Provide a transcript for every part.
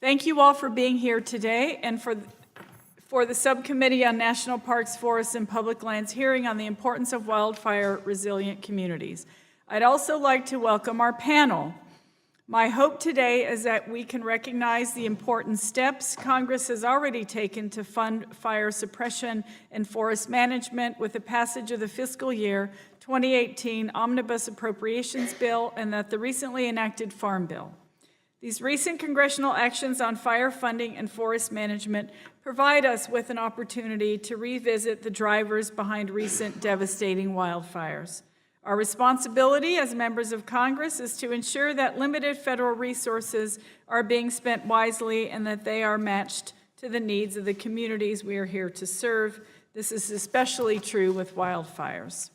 Thank you all for being here today and for the Subcommittee on National Parks, Forests, and Public Lands hearing on the importance of wildfire resilient communities. I'd also like to welcome our panel. My hope today is that we can recognize the important steps Congress has already taken to fund fire suppression and forest management with the passage of the fiscal year 2018 Omnibus Appropriations Bill and that the recently enacted Farm Bill. These recent congressional actions on fire funding and forest management provide us with an opportunity to revisit the drivers behind recent devastating wildfires. Our responsibility as members of Congress is to ensure that limited federal resources are being spent wisely and that they are matched to the needs of the communities we are here to serve. This is especially true with wildfires.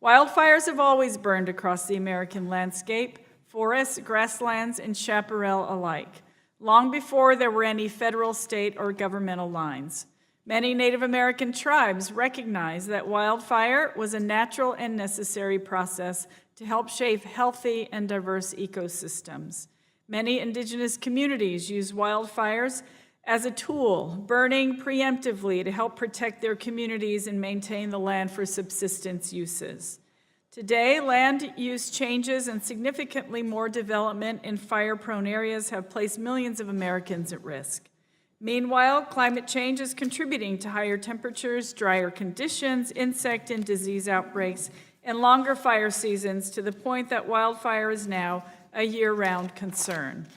Wildfires have always burned across the American landscape, forests, grasslands, and chaparral alike, long before there were any federal, state, or governmental lines. Many Native American tribes recognized that wildfire was a natural and necessary process to help shape healthy and diverse ecosystems. Many indigenous communities use wildfires as a tool, burning preemptively to help protect their communities and maintain the land for subsistence uses. Today, land use changes and significantly more development in fire-prone areas have placed millions of Americans at risk. Meanwhile, climate change is contributing to higher temperatures, drier conditions, insect and disease outbreaks, and longer fire seasons to the point that wildfire is now a year-round concern.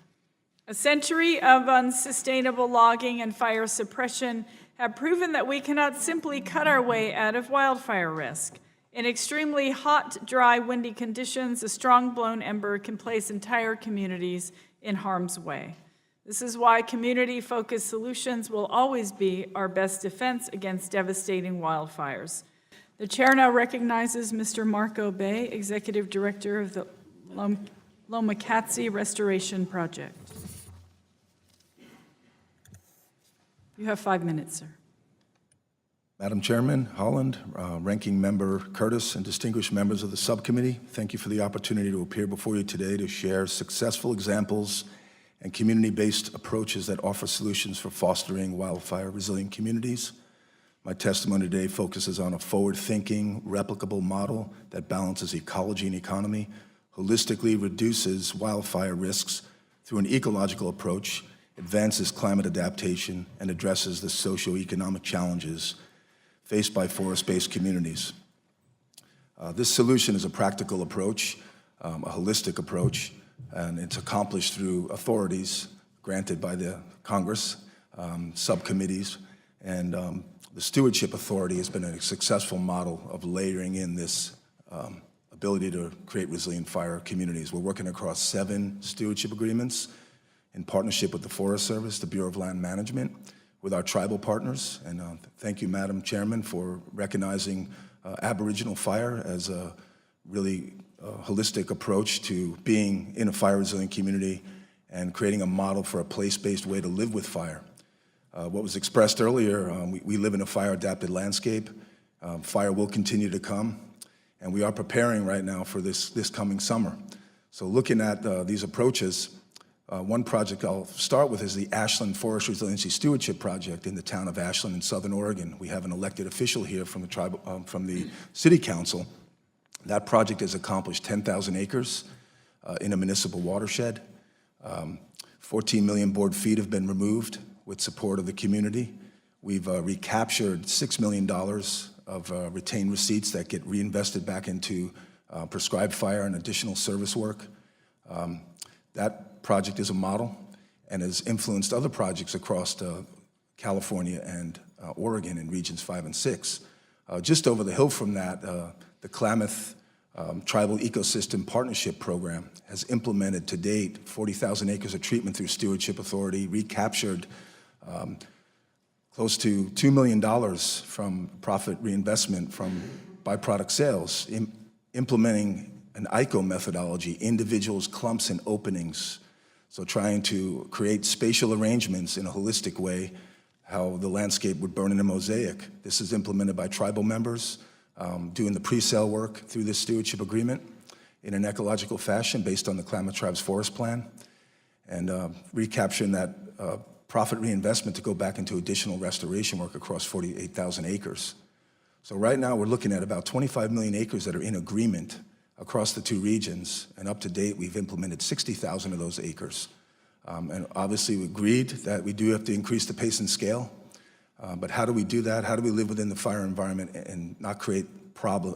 A century of unsustainable logging and fire suppression have proven that we cannot simply cut our way out of wildfire risk. In extremely hot, dry, windy conditions, a strong blown ember can place entire communities in harm's way. This is why community-focused solutions will always be our best defense against devastating wildfires. The chair now recognizes Mr. Marko Bey, Executive Director of the Lomakatsi Restoration Project. You have 5 minutes, sir. Madam Chairman, Holland, Ranking Member Curtis, and distinguished members of the subcommittee, thank you for the opportunity to appear before you today to share successful examples and community-based approaches that offer solutions for fostering wildfire-resilient communities. My testimony today focuses on a forward-thinking, replicable model that balances ecology and economy, holistically reduces wildfire risks through an ecological approach, advances climate adaptation, and addresses the socio-economic challenges faced by forest-based communities. This solution is a practical approach, a holistic approach, and it's accomplished through authorities granted by the Congress, subcommittees, and the Stewardship Authority has been a successful model of layering in this ability to create resilient fire communities. We're working across 7 stewardship agreements in partnership with the Forest Service, the Bureau of Land Management, with our tribal partners, and thank you, Madam Chairman, for recognizing Aboriginal fire as a really holistic approach to being in a fire-resilient community and creating a model for a place-based way to live with fire. What was expressed earlier, we live in a fire-adapted landscape. Fire will continue to come, and we are preparing right now for this coming summer. So looking at these approaches, one project I'll start with is the Ashland Forest Resiliency Stewardship Project in the town of Ashland in Southern Oregon. We have an elected official here from the City Council. That project has accomplished 10,000 acres in a municipal watershed. 14 million board feet have been removed with support of the community. We've recaptured $6 million of retained receipts that get reinvested back into prescribed fire and additional service work. That project is a model and has influenced other projects across California and Oregon in regions 5 and 6. Just over the hill from that, the Klamath Tribal Ecosystem Partnership Program has implemented to date 40,000 acres of treatment through Stewardship Authority, recaptured close to $2 million from profit reinvestment from byproduct sales, implementing an ICO methodology, individuals, clumps, and openings. So trying to create spatial arrangements in a holistic way, how the landscape would burn in a mosaic. This is implemented by tribal members, doing the pre-sale work through this stewardship agreement in an ecological fashion based on the Klamath Tribe's forest plan, and recapturing that profit reinvestment to go back into additional restoration work across 48,000 acres. So right now, we're looking at about 25 million acres that are in agreement across the two regions, and up to date, we've implemented 60,000 of those acres. And obviously, we agreed that we do have to increase the pace and scale, but how do we do that? How do we live within the fire environment and not create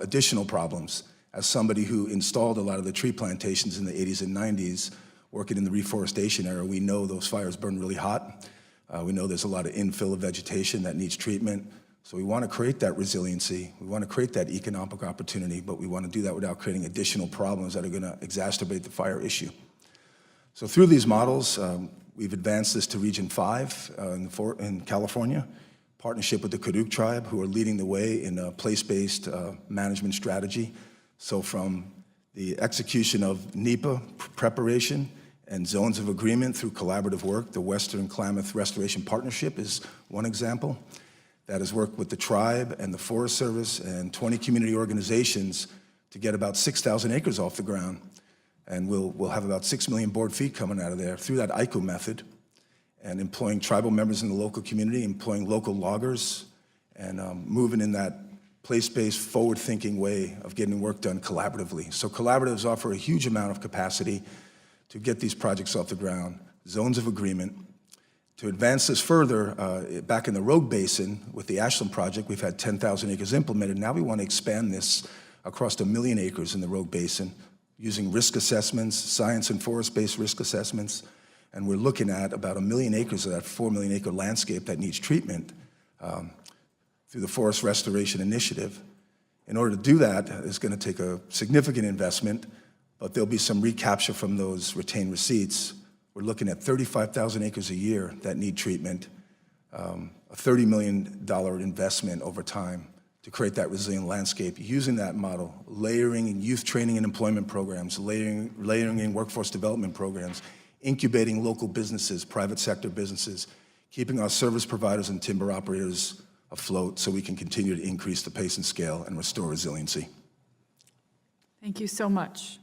additional problems? As somebody who installed a lot of the tree plantations in the 80s and 90s, working in the reforestation era, we know those fires burn really hot. We know there's a lot of infill of vegetation that needs treatment. So we want to create that resiliency. We want to create that economic opportunity, but we want to do that without creating additional problems that are going to exacerbate the fire issue. So through these models, we've advanced this to Region 5 in California, partnership with the Karuk tribe, who are leading the way in a place-based management strategy. So from the execution of NEPA preparation and zones of agreement through collaborative work, the Western Klamath Restoration Partnership is one example. That has worked with the tribe and the Forest Service and 20 community organizations to get about 6,000 acres off the ground. And we'll have about 6 million board feet coming out of there through that ICO method, and employing tribal members in the local community, employing local loggers, and moving in that place-based, forward-thinking way of getting work done collaboratively. So collaboratives offer a huge amount of capacity to get these projects off the ground, zones of agreement. To advance this further, back in the Rogue Basin with the Ashland project, we've had 10,000 acres implemented. Now we want to expand this across 1 million acres in the Rogue Basin using risk assessments, science and forest-based risk assessments. And we're looking at about 1 million acres of that 4 million acre landscape that needs treatment through the Forest Restoration Initiative. In order to do that, it's going to take a significant investment, but there'll be some recapture from those retained receipts. We're looking at 35,000 acres a year that need treatment, a $30 million investment over time to create that resilient landscape, using that model, layering in youth training and employment programs, layering in workforce development programs, incubating local businesses, private sector businesses, keeping our service providers and timber operators afloat so we can continue to increase the pace and scale and restore resiliency. Thank you so much.